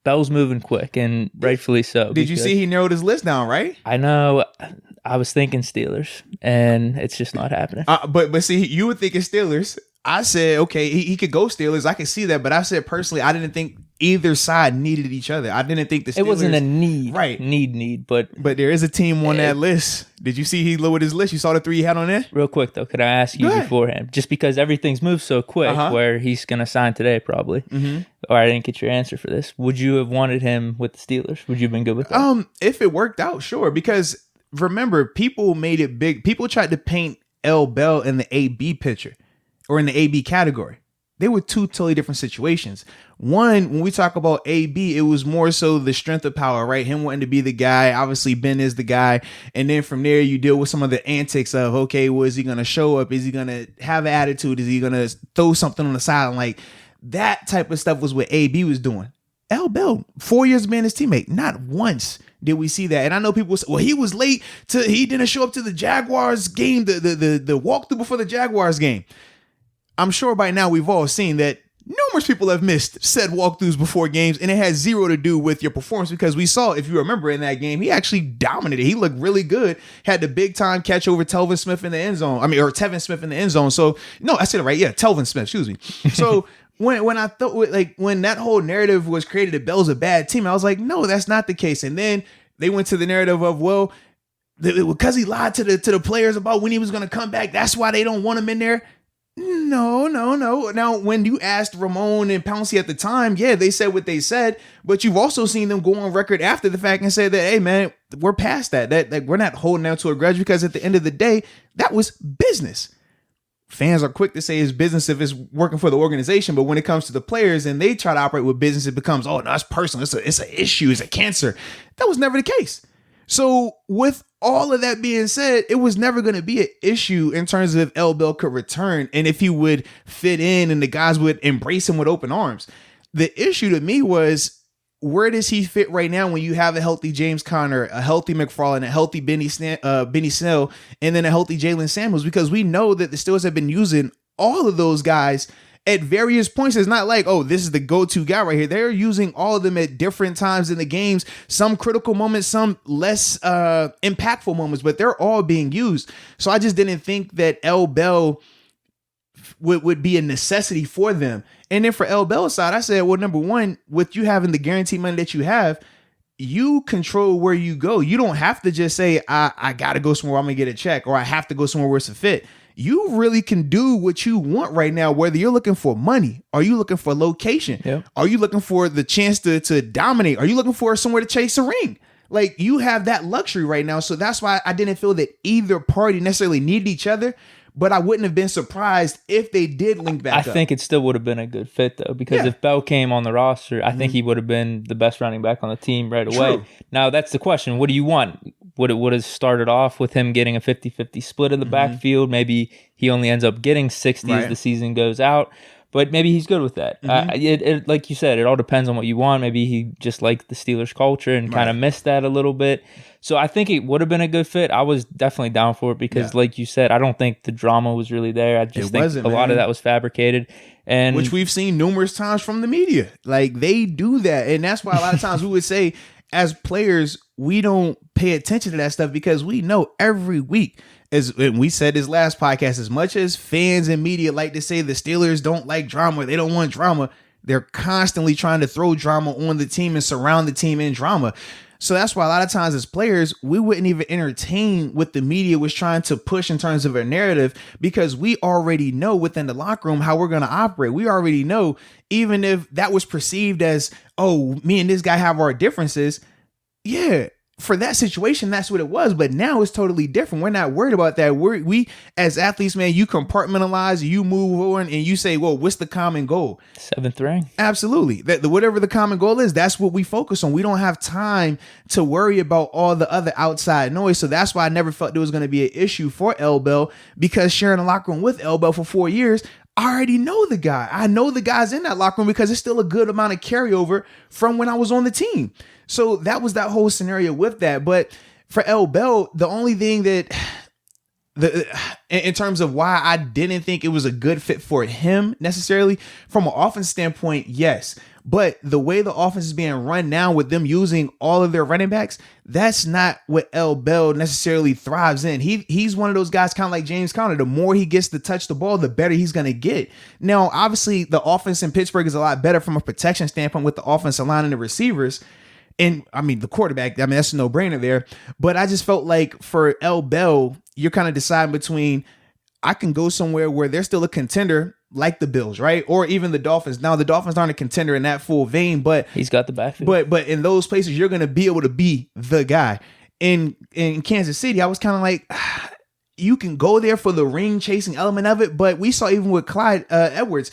Bell's moving quick, and rightfully so. Did you see he narrowed his list down, right? I know. I was thinking Steelers, and it's just not happening. But see, you would think it's Steelers. I said, okay, he could go Steelers. I can see that. But I said, personally, I didn't think either side needed each other. I didn't think the Steelers. It wasn't a need. Right. Need. But there is a team on that list. Did you see he lowered his list? You saw the 3 he had on there? Real quick, though, could I ask you beforehand? Just because everything's moved so quick, where he's going to sign today probably. Mm-hmm. Or I didn't get your answer for this. Would you have wanted him with the Steelers? Would you have been good with that? If it worked out, sure. Because remember, people made it big. People tried to paint L. Bell in the AB picture or in the AB category. They were two totally different situations. One, when we talk about AB, it was more so the strength of power, right? Him wanting to be the guy. Obviously, Ben is the guy. And then from there, you deal with some of the antics of, okay, well, is he going to show up? Is he going to have an attitude? Is he going to throw something on the side? Like that type of stuff was what AB was doing. L. Bell, 4 years being his teammate, not once did we see that. And I know people say, well, he was late he didn't show up to the Jaguars game, the walkthrough before the Jaguars game. I'm sure by now we've all seen that numerous people have missed said walkthroughs before games, and it has zero to do with your performance, because we saw, if you remember in that game, he actually dominated. He looked really good, had the big time catch over Telvin Smith in the end zone. Or Tevin Smith in the end zone. So, no, I said it right. Yeah, Telvin Smith, excuse me. So, when I thought, like, when that whole narrative was created that Bell's a bad team, I was like, no, that's not the case. And then they went to the narrative of, well, because he lied to the players about when he was going to come back, that's why they don't want him in there. No. Now, when you asked Ramon and Pouncey at the time, yeah, they said what they said, but you've also seen them go on record after the fact and say that, hey, man, we're past that. That we're not holding out to a grudge, because at the end of the day, that was business. Fans are quick to say it's business if it's working for the organization, but when it comes to the players and they try to operate with business, it becomes, oh, no, it's personal. It's an issue. It's a cancer. That was never the case. So with all of that being said, it was never going to be an issue in terms of if L. Bell could return and if he would fit in and the guys would embrace him with open arms. The issue to me was, where does he fit right now when you have a healthy James Conner, a healthy McFarland, a healthy Benny Snell, and then a healthy Jalen Samuels? Because we know that the Steelers have been using all of those guys at various points. It's not like, oh, this is the go-to guy right here. They're using all of them at different times in the games, some critical moments, some less impactful moments, but they're all being used. So I just didn't think that L. Bell would be a necessity for them. And then for L. Bell's side, I said, well, number one, with you having the guaranteed money that you have, you control where you go. You don't have to just say, I got to go somewhere I'm going to get a check, or I have to go somewhere where it's a fit. You really can do what you want right now, whether you're looking for money, are you looking for location? Yep. Are you looking for the chance to dominate? Are you looking for somewhere to chase a ring? Like, you have that luxury right now. So that's why I didn't feel that either party necessarily needed each other, but I wouldn't have been surprised if they did link back up. I think it still would have been a good fit, though, because if Bell came on the roster, I think he would have been the best running back on the team right away. True. Now, that's the question. What do you want? Would it have started off with him getting a 50-50 split in the backfield? Maybe he only ends up getting 60 as the season goes out. But maybe he's good with that. Like you said, it all depends on what you want. Maybe he just liked the Steelers culture and kind of missed that a little bit. So I think it would have been a good fit. I was definitely down for it because, like you said, I don't think the drama was really there. I just think a lot of that was fabricated. And which we've seen numerous times from the media. Like, they do that. And that's why a lot of times we would say, as players, we don't pay attention to that stuff, because we know every week, as we said this last podcast, as much as fans and media like to say the Steelers don't like drama, they don't want drama, they're constantly trying to throw drama on the team and surround the team in drama. So that's why a lot of times as players, we wouldn't even entertain what the media was trying to push in terms of a narrative, because we already know within the locker room how we're going to operate. We already know, even if that was perceived as, oh, me and this guy have our differences. Yeah, for that situation, that's what it was. But now it's totally different. We're not worried about that. We as athletes, man, you compartmentalize, you move on, and you say, well, what's the common goal? 7th ring. Absolutely. Whatever the common goal is, that's what we focus on. We don't have time to worry about all the other outside noise. So that's why I never felt there was going to be an issue for L. Bell, because sharing a locker room with L. Bell for 4 years, I already know the guy. I know the guys in that locker room because it's still a good amount of carryover from when I was on the team. So that was that whole scenario with that. But for L. Bell, the only thing that in terms of why I didn't think it was a good fit for him necessarily from an offense standpoint, yes. But the way the offense is being run now with them using all of their running backs, that's not what L. Bell necessarily thrives in. He's one of those guys kind of like James Conner. The more he gets to touch the ball, the better he's going to get. Now, obviously, the offense in Pittsburgh is a lot better from a protection standpoint with the offensive line and the receivers. And I mean, the quarterback, that's a no-brainer there. But I just felt like for L. Bell, you're kind of deciding between I can go somewhere where they're still a contender like the Bills, right? Or even the Dolphins. Now, the Dolphins aren't a contender in that full vein, but he's got the backfield. But in those places, you're going to be able to be the guy. In Kansas City, I was kind of like, you can go there for the ring-chasing element of it, but we saw even with Clyde Edwards,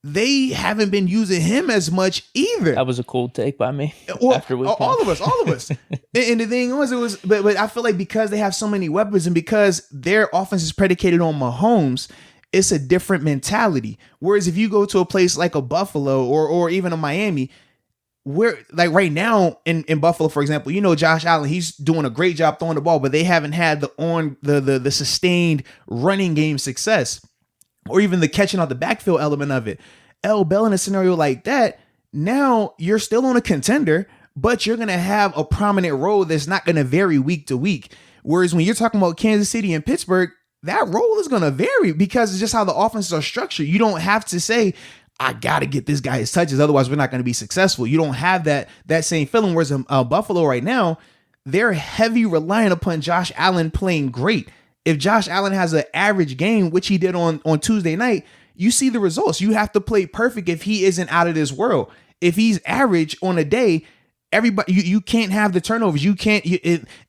they haven't been using him as much either. That was a cool take by me. Well, all of us. And the thing was, but I feel like because they have so many weapons and because their offense is predicated on Mahomes, it's a different mentality. Whereas if you go to a place like a Buffalo or even a Miami, where like right now in Buffalo, for example, Josh Allen, he's doing a great job throwing the ball, but they haven't had the sustained running game success or even the catching out the backfield element of it. L. Bell in a scenario like that, now you're still on a contender, but you're going to have a prominent role that's not going to vary week to week. Whereas when you're talking about Kansas City and Pittsburgh, that role is going to vary because it's just how the offenses are structured. You don't have to say, I got to get this guy his touches, otherwise we're not going to be successful. You don't have that same feeling. Whereas Buffalo right now, they're heavy reliant upon Josh Allen playing great. If Josh Allen has an average game, which he did on Tuesday night, you see the results. You have to play perfect if he isn't out of this world. If he's average on a day, everybody, you can't have the turnovers. You can't,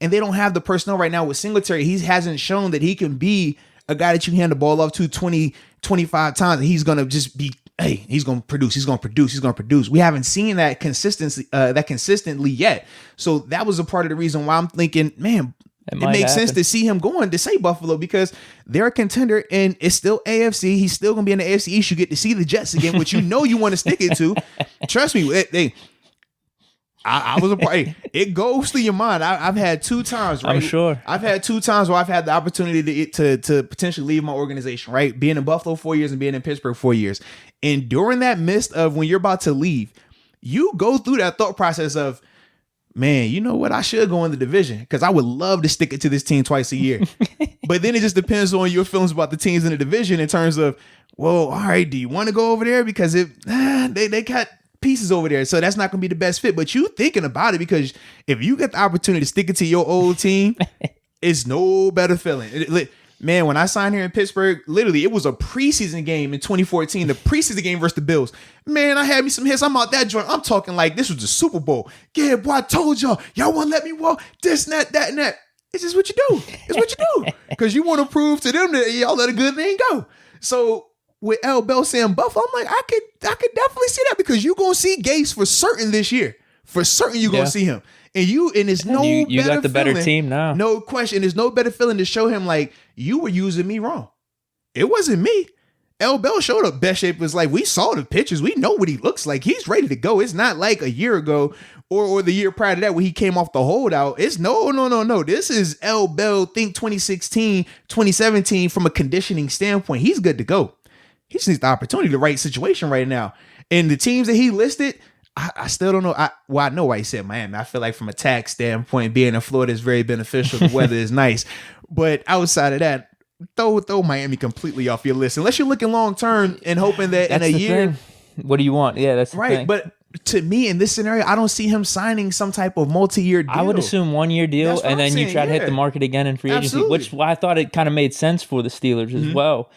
and they don't have the personnel right now with Singletary. He hasn't shown that he can be a guy that you can hand the ball off to 20, 25 times. And he's going to just be, hey, he's going to produce. We haven't seen that consistently yet. So that was a part of the reason why I'm thinking, man, it makes sense to see him going to say Buffalo because they're a contender and it's still AFC. He's still going to be in the AFC East. You get to see the Jets again, which you want to stick it to. Trust me, I was a part. It goes through your mind. I've had 2 times, right? I'm sure. I've had 2 times where I've had the opportunity to potentially leave my organization, right? Being in Buffalo 4 years and being in Pittsburgh 4 years. And during that midst of when you're about to leave, you go through that thought process of, man, you know what? I should go in the division because I would love to stick it to this team twice a year. But then it just depends on your feelings about the teams in the division in terms of, well, all right, do you want to go over there? Because they got pieces over there. So that's not going to be the best fit. But you thinking about it because if you get the opportunity to stick it to your old team, it's no better feeling. Man, when I signed here in Pittsburgh, literally, it was a preseason game in 2014, the preseason game versus the Bills. Man, I had me some hits. I'm out that joint. I'm talking like this was the Super Bowl. Yeah, boy, I told y'all wouldn't let me walk. This and that and that. It's just what you do. It's what you do. Because you want to prove to them that y'all let a good thing go. So with L. Bell saying Buffalo, I'm like, I could definitely see that because you're going to see Gase for certain this year. For certain you're going to see him. And it's no you better got the feeling, better team now. No question. There's no better feeling to show him like you were using me wrong. It wasn't me. L. Bell showed up best shape. Was like we saw the pictures. We know what he looks like. He's ready to go. It's not like a year ago or the year prior to that when he came off the holdout. It's no. This is L. Bell. Think 2016, 2017 from a conditioning standpoint. He's good to go. He just needs the opportunity, the right situation right now. And the teams that he listed, I still don't know. I know why he said Miami. I feel like from a tax standpoint, being in Florida is very beneficial. The weather is nice. But outside of that, throw Miami completely off your list. Unless you're looking long term and hoping that in a year. Thing. What do you want? Yeah, that's the right. thing. But to me, in this scenario, I don't see him signing some type of multi-year deal. I would assume 1 year deal, and then you try to hit the market again in free agency, which I thought it kind of made sense for the Steelers as well.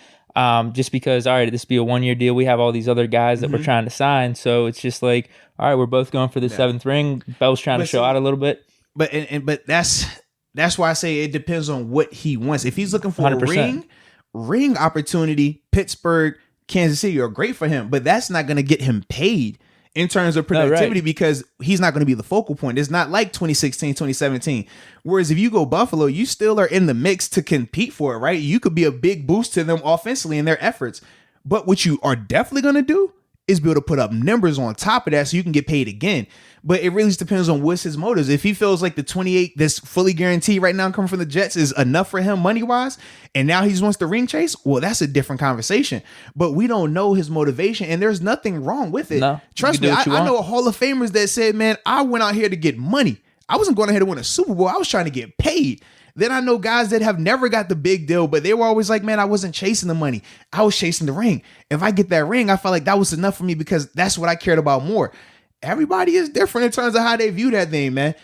Just because, all right, this be a 1 year deal. We have all these other guys that we're trying to sign. So it's just like, all right, we're both going for the 7th ring. Bell's trying to show out a little bit. But that's why I say it depends on what he wants. If he's looking for 100%. a ring opportunity, Pittsburgh, Kansas City are great for him. But that's not going to get him paid in terms of productivity because he's not going to be the focal point. It's not like 2016, 2017. Whereas if you go Buffalo, you still are in the mix to compete for it, right? You could be a big boost to them offensively in their efforts. But what you are definitely going to do is be able to put up numbers on top of that so you can get paid again. But it really just depends on what's his motives. If he feels like the 28 that's fully guaranteed right now coming from the Jets is enough for him money-wise, and now he just wants the ring chase, well, that's a different conversation. But we don't know his motivation, and there's nothing wrong with it. No, trust me, I know Hall of Famers that said, man, I went out here to get money. I wasn't going ahead to win a Super Bowl. I was trying to get paid. Then I know guys that have never got the big deal, but they were always like, man, I wasn't chasing the money. I was chasing the ring. If I get that ring, I felt like that was enough for me because that's what I cared about more. Everybody is different in terms of how they view that thing, man.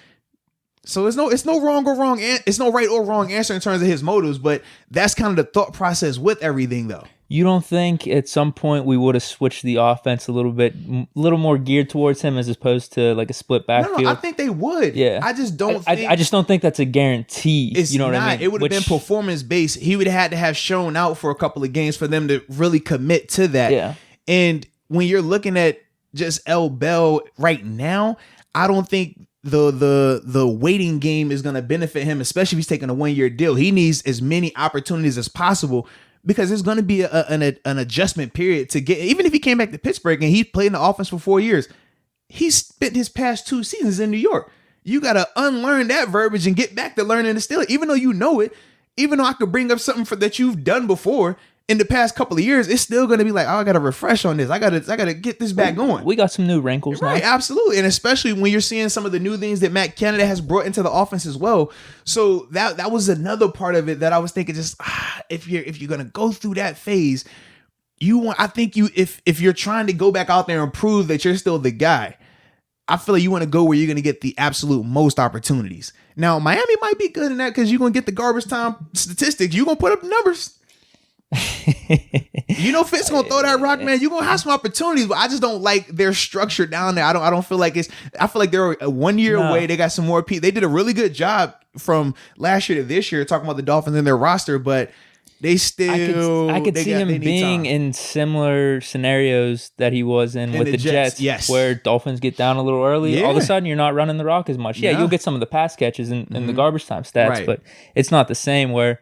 So it's no right or wrong answer in terms of his motives, but that's kind of the thought process with everything, though. You don't think at some point we would have switched the offense a little more geared towards him as opposed to like a split backfield? No, I think they would. Yeah, I just don't. I just don't think that's a guarantee. It's you know not. what I mean? It would have been performance based. He would have had to have shown out for a couple of games for them to really commit to that. Yeah. And when you're looking at just L. Bell right now, I don't think the waiting game is going to benefit him, especially if he's taking a 1-year deal. He needs as many opportunities as possible because there's going to be an adjustment period to get. Even if he came back to Pittsburgh and he played in the offense for 4 years, he spent his past 2 seasons in New York. You got to unlearn that verbiage and get back to learning the Steelers, even though you know it. Even though I could bring up something that you've done before in the past couple of years, it's still going to be like, oh, I got to refresh on this. I got to get this back going. We got some new wrinkles now. Right, absolutely. And especially when you're seeing some of the new things that Matt Canada has brought into the offense as well. So that was another part of it that I was thinking just if you're going to go through that phase, if you're trying to go back out there and prove that you're still the guy, I feel like you want to go where you're going to get the absolute most opportunities. Now, Miami might be good in that because you're going to get the garbage time statistics. You're going to put up numbers. You know, Fitz gonna throw that rock, man. You're gonna have some opportunities, but I just don't like their structure down there. I don't feel like I feel like they're 1 year away. They got some more people. They did a really good job from last year to this year talking about the Dolphins and their roster, but they still I could see him being in similar scenarios that he was in with the Jets, yes, where Dolphins get down a little early. Yeah. All of a sudden, you're not running the rock as much. Yeah, you'll get some of the pass catches and the garbage time stats, right, but it's not the same where.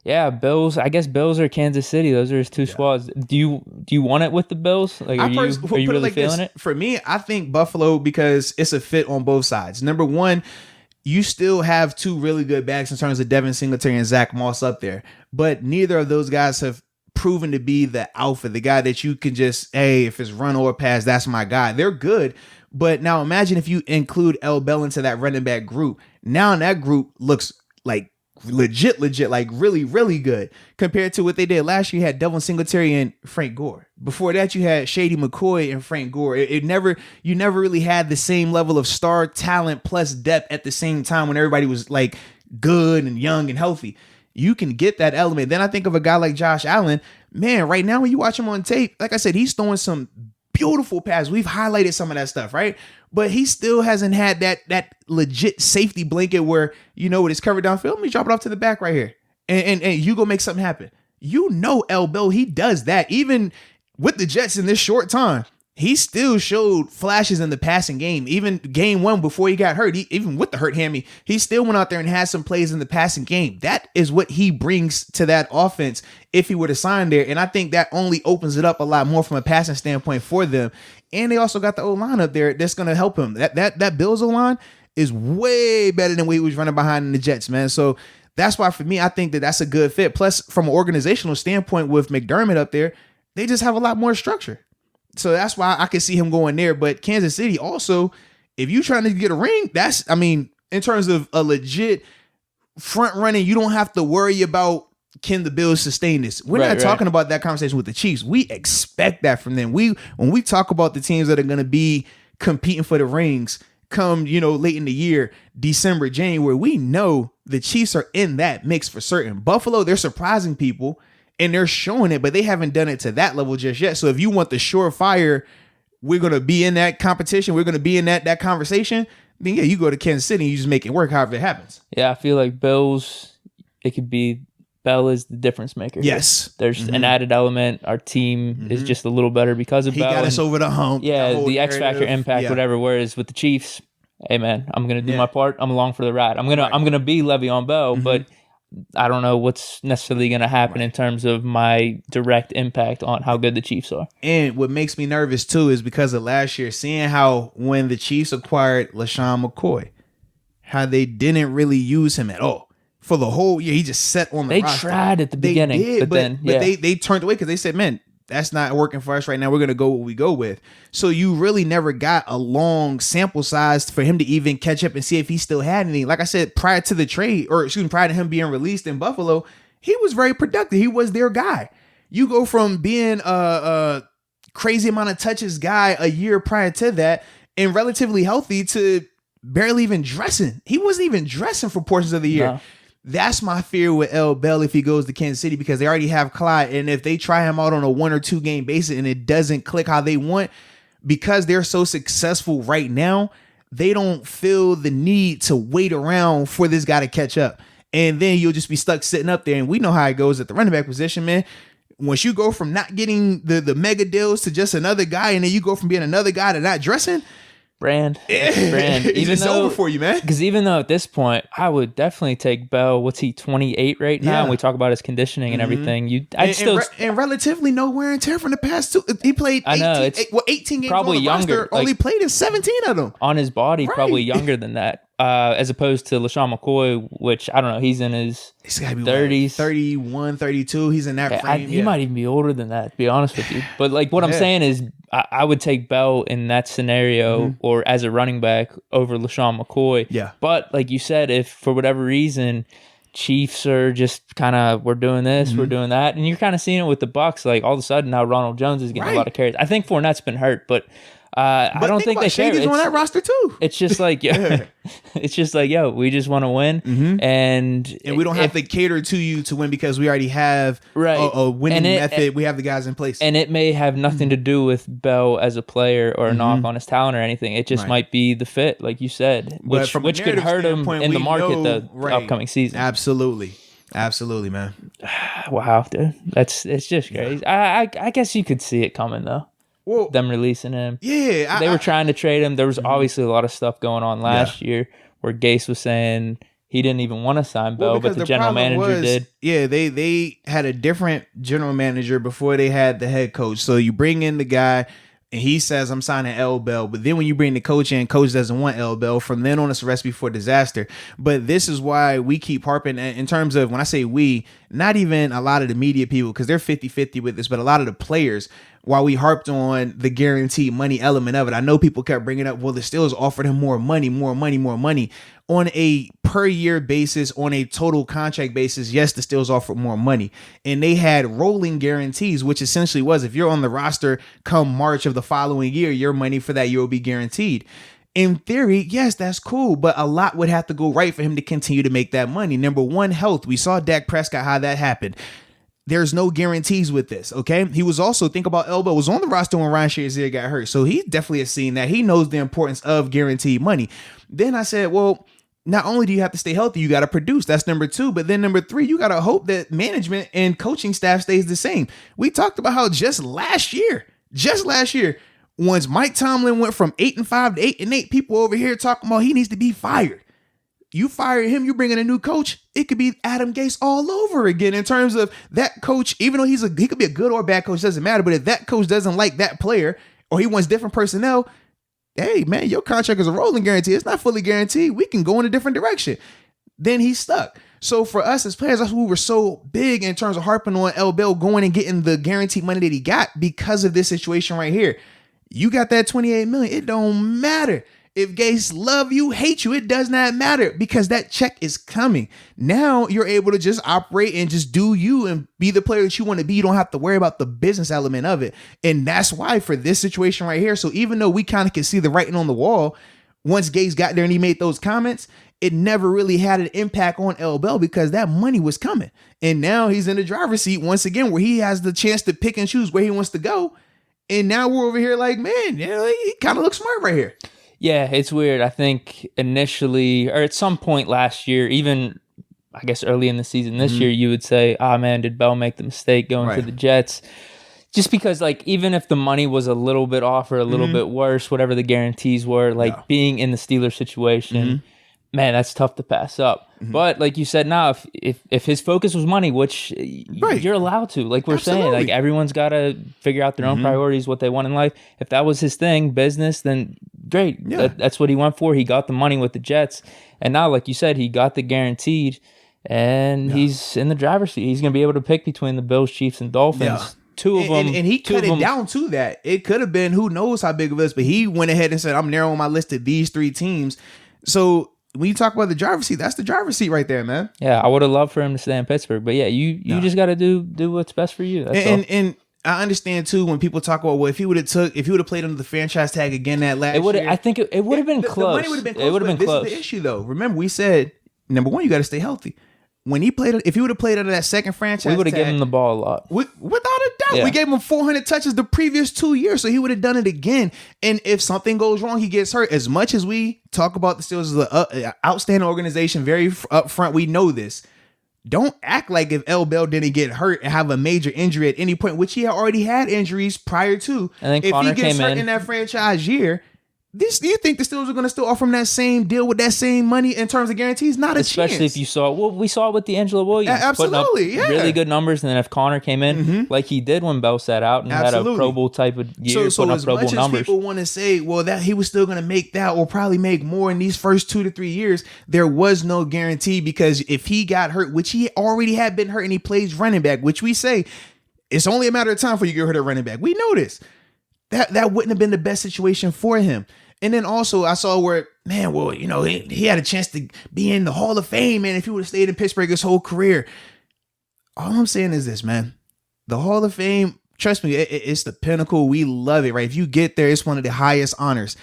Yeah, Bills. I guess Bills or Kansas City. Those are his two squads. Do you want it with the Bills? Like, are you really feeling it? For me, I think Buffalo because it's a fit on both sides. Number one, you still have 2 really good backs in terms of Devin Singletary and Zach Moss up there, but neither of those guys have proven to be the alpha, the guy that you can just, hey, if it's run or pass, that's my guy. They're good, but now imagine if you include L. Bell into that running back group. Now that group looks like legit, like really, really good compared to what they did last year. You had Devin Singletary and Frank Gore. Before that, you had Shady McCoy and Frank Gore. You never really had the same level of star talent plus depth at the same time when everybody was like good and young and healthy. You can get that element. Then I think of a guy like Josh Allen. Man, right now when you watch him on tape, like I said, he's throwing some beautiful passes. We've highlighted some of that stuff, right? But he still hasn't had that legit safety blanket where, you know, with his cover downfield, let me drop it off to the back right here. And you go make something happen. You know, L. Bell, he does that. Even with the Jets in this short time, he still showed flashes in the passing game. Even game 1 before he got hurt, even with the hurt hammy, he still went out there and had some plays in the passing game. That is what he brings to that offense if he were to sign there. And I think that only opens it up a lot more from a passing standpoint for them. And they also got the O-line up there that's going to help him. That Bills O-line is way better than what he was running behind in the Jets, man. So that's why for me, I think that's a good fit. Plus, from an organizational standpoint with McDermott up there, they just have a lot more structure. So that's why I can see him going there. But Kansas City also, if you're trying to get a ring, in terms of a legit front running, you don't have to worry about can the Bills sustain this. We're not talking about that conversation with the Chiefs. We expect that from them. When we talk about the teams that are going to be competing for the rings come, late in the year, December, January, we know the Chiefs are in that mix for certain. Buffalo, they're surprising people. And they're showing it, but they haven't done it to that level just yet. So if you want the surefire, we're going to be in that competition, we're going to be in that conversation, then yeah, you go to Kansas City and you just make it work however it happens. Yeah, I feel like Bills, it could be Bell is the difference maker. Yes. There's an added element. Our team is just a little better because of Bell. He got us over the hump. Yeah, the X factor impact, whatever. Whereas with the Chiefs, hey man, I'm going to do my part. I'm along for the ride. I'm going to be Le'Veon Bell, but I don't know what's necessarily going to happen in terms of my direct impact on how good the Chiefs are. And what makes me nervous too is because of last year, seeing how when the Chiefs acquired LaShawn McCoy, how they didn't really use him at all. For the whole year, he just sat on the roster. They tried at the beginning, did, but they turned away because they said, man, that's not working for us right now. We're going to go what we go with. So you really never got a long sample size for him to even catch up and see if he still had anything. Like I said, prior to the trade, or excuse me, prior to him being released in Buffalo, he was very productive. He was their guy. You go from being a crazy amount of touches guy a year prior to that and relatively healthy to barely even dressing. He wasn't even dressing for portions of the year. No. That's my fear with L. Bell if he goes to Kansas City, because they already have Clyde. And if they try him out on a 1 or 2 game basis and it doesn't click how they want, because they're so successful right now, they don't feel the need to wait around for this guy to catch up. And then you'll just be stuck sitting up there. And we know how it goes at the running back position, man. Once you go from not getting the mega deals to just another guy, and then you go from being another guy to not dressing, brand. It's over for you, man. Because even though at this point, I would definitely take Bell. What's he, 28 right now? Yeah. And we talk about his conditioning and everything. And relatively no wear and tear from the past 2. He played 18 games probably on the younger. roster, only played in 17 of them. On his body, probably younger than that. As opposed to LaShawn McCoy, which I don't know, he's in his 30s. 31, 32. He's in that frame. He might even be older than that, to be honest with you. But like what I'm saying is I would take Bell in that scenario or as a running back over LaShawn McCoy. Yeah. But like you said, if for whatever reason Chiefs are just kind of, we're doing this, we're doing that, and you're kind of seeing it with the Bucs, like all of a sudden now Ronald Jones is getting a lot of carries. I think Fournette's been hurt, but I don't think they care. Shady's on that roster too. It's just like, it's just like, we just want to win, and we don't have to cater to you to win because we already have a winning method. We have the guys in place, and it may have nothing to do with Bell as a player or a knock on his talent or anything. It just might be the fit, like you said, which could hurt him in the market the upcoming season. Absolutely, man. Wow, dude, it's just crazy. I guess you could see it coming though. Well, them releasing him. Yeah. They were trying to trade him. There was obviously a lot of stuff going on last year where Gase was saying he didn't even want to sign Bell, but the general manager did. Yeah, they had a different general manager before they had the head coach. So you bring in the guy and he says, I'm signing L. Bell. But then when you bring the coach in, coach doesn't want L. Bell. From then on, it's a recipe for disaster. But this is why we keep harping in terms of, when I say we, not even a lot of the media people, because they're 50-50 with this, but a lot of the players, while we harped on the guaranteed money element of it, I know people kept bringing up, well, the Steelers offered him more money. On a per year basis, on a total contract basis, yes, the Steelers offered more money. And they had rolling guarantees, which essentially was, if you're on the roster come March of the following year, your money for that year will be guaranteed. In theory, yes, that's cool, but a lot would have to go right for him to continue to make that money. Number one, health. We saw Dak Prescott, how that happened. There's no guarantees with this, okay? He was also, think about Elbow, was on the roster when Ryan Shazier got hurt. So he definitely has seen that. He knows the importance of guaranteed money. Then I said, well, not only do you have to stay healthy, you got to produce. That's number 2. But then number 3, you got to hope that management and coaching staff stays the same. We talked about how just last year, once Mike Tomlin went from 8-5 to 8-8, people over here talking about he needs to be fired. You fire him, you bring in a new coach, it could be Adam Gase all over again in terms of that coach, even though he could be a good or bad coach, doesn't matter. But if that coach doesn't like that player or he wants different personnel, hey, man, your contract is a rolling guarantee. It's not fully guaranteed. We can go in a different direction. Then he's stuck. So for us as players, that's why we were so big in terms of harping on L. Bell going and getting the guaranteed money that he got because of this situation right here. You got that $28 million. It don't matter. If Gase love you, hate you, it does not matter because that check is coming. Now you're able to just operate and just do you and be the player that you want to be. You don't have to worry about the business element of it. And that's why for this situation right here, so even though we kind of can see the writing on the wall, once Gase got there and he made those comments, it never really had an impact on L. Bell because that money was coming. And now he's in the driver's seat once again where he has the chance to pick and choose where he wants to go. And now we're over here like, man, he kind of looks smart right here. Yeah, it's weird. I think initially, or at some point last year, even I guess early in the season this year, you would say, man, did Bell make the mistake going to the Jets? Just because, like, even if the money was a little bit off or a little bit worse, whatever the guarantees were, like being in the Steelers situation, man, that's tough to pass up. But like you said, now if his focus was money, which you're allowed to, like we're saying, like everyone's got to figure out their own priorities, what they want in life. If that was his thing, business, then great. Yeah. That's what he went for. He got the money with the Jets, and now, like you said, he got the guaranteed, and he's in the driver's seat. He's going to be able to pick between the Bills, Chiefs, and Dolphins. Yeah. Two of them, and he cut it down to that. It could have been who knows how big of this, but he went ahead and said, "I'm narrowing my list to these 3 teams." So when you talk about the driver's seat, that's the driver's seat right there, man. Yeah, I would have loved for him to stay in Pittsburgh, but yeah, you just got to do what's best for you. That's all. And I understand too when people talk about, well, if he would have played under the franchise tag again that last year, I think it would have been close. The money would have been close. It would have been close. This is the issue, though. Remember, we said number one, you got to stay healthy. When he played, if he would have played under that second franchise, we would have given him the ball a lot. Without a doubt. Yeah. We gave him 400 touches the previous 2 years, so he would have done it again. And if something goes wrong, he gets hurt. As much as we talk about the Steelers as an outstanding organization, very upfront, we know this. Don't act like if L. Bell didn't get hurt and have a major injury at any point, which he had already had injuries prior to. And then if Connor he gets came hurt in that franchise year, you think the Steelers are going to still offer him that same deal with that same money in terms of guarantees? Not a chance. Especially if you saw, we saw it with D'Angelo Williams. Absolutely, putting up really good numbers. And then if Connor came in like he did when Bell sat out and had a Pro Bowl type of year, so putting up Pro Bowl numbers. So as much as people want to say, well, that he was still going to make that or probably make more in these first 2 to 3 years, there was no guarantee because if he got hurt, which he already had been hurt and he plays running back, which we say, it's only a matter of time before you get hurt at running back. We know this. That wouldn't have been the best situation for him. And then also I saw where, man, well, he had a chance to be in the Hall of Fame, man, if he would have stayed in Pittsburgh his whole career. All I'm saying is this, man. The Hall of Fame, trust me, it's the pinnacle. We love it, right? If you get there, it's one of the highest honors.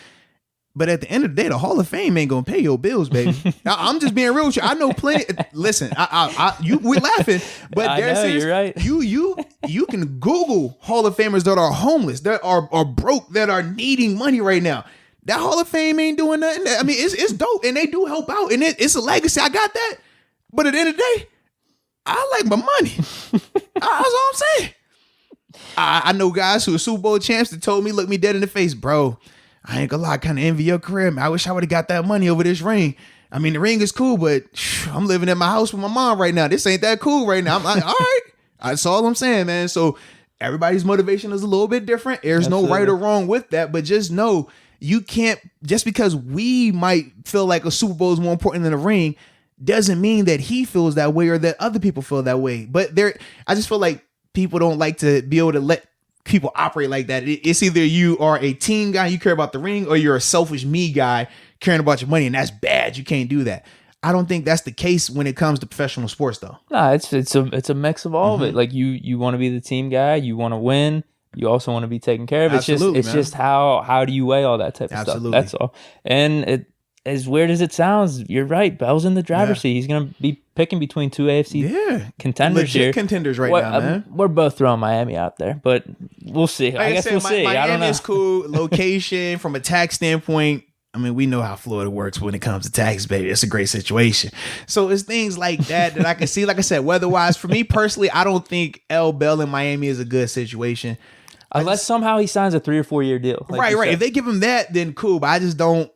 But at the end of the day, the Hall of Fame ain't gonna pay your bills, baby. I'm just being real with you. I know plenty. Listen, we're laughing, but you're right. You can Google Hall of Famers that are homeless, that are broke, that are needing money right now. That Hall of Fame ain't doing nothing. I mean, it's dope, and they do help out, and it's a legacy. I got that. But at the end of the day, I like my money. That's all I'm saying. I know guys who are Super Bowl champs that told me, look me dead in the face, bro. I ain't gonna lie, I kind of envy your career, man. I wish I would have got that money over this ring. I mean, the ring is cool, but I'm living in my house with my mom right now. This ain't that cool right now. I'm like, all right. That's all I'm saying, man. So everybody's motivation is a little bit different. There's no right or wrong with that, but just know you can't, just because we might feel like a Super Bowl is more important than a ring, doesn't mean that he feels that way or that other people feel that way. But I just feel like people don't like to be able to let people operate like that. It's either you are a team guy, you care about the ring, or you're a selfish me guy caring about your money, and that's bad. You can't do that. I don't think that's the case when it comes to professional sports, though. Nah, it's a mix of all of it. Like you want to be the team guy, you want to win. You also want to be taken care of. It's just how do you weigh all that type of stuff? That's all. And it, as weird as it sounds, you're right. Bell's in the driver's seat. He's going to be picking between 2 AFC contenders legit here. Contenders right now, man. We're both throwing Miami out there, but we'll see. Like I guess we'll see. Miami I don't know. is cool. Location, from a tax standpoint, I mean, we know how Florida works when it comes to tax, baby. It's a great situation. So it's things like that I can see. Like I said, weather-wise, for me personally, I don't think L. Bell in Miami is a good situation. Unless somehow he signs a 3 or 4 year deal. Like right. If they give him that, then cool. But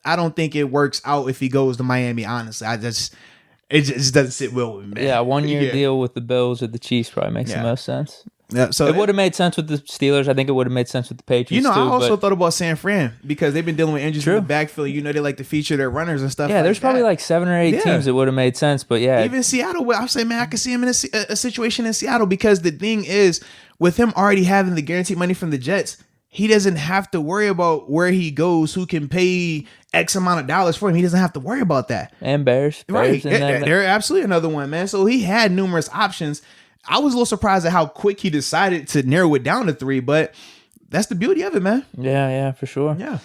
I don't think it works out if he goes to Miami, honestly. It just doesn't sit well with me, man. Yeah, 1 year deal with the Bills or the Chiefs probably makes the most sense. Yeah, so it would have made sense with the Steelers. I think it would have made sense with the Patriots. I also thought about San Fran because they've been dealing with injuries in the backfield. They like to feature their runners and stuff. Yeah, there's probably like 7 or 8 teams that would have made sense. But yeah, even Seattle. I'm saying, man, I could see him in a situation in Seattle because the thing is, with him already having the guaranteed money from the Jets, he doesn't have to worry about where he goes, who can pay X amount of dollars for him. He doesn't have to worry about that. And Bears. Right. They're absolutely another one, man. So he had numerous options. I was a little surprised at how quick he decided to narrow it down to 3, but that's the beauty of it, man. Yeah, for sure. Yeah.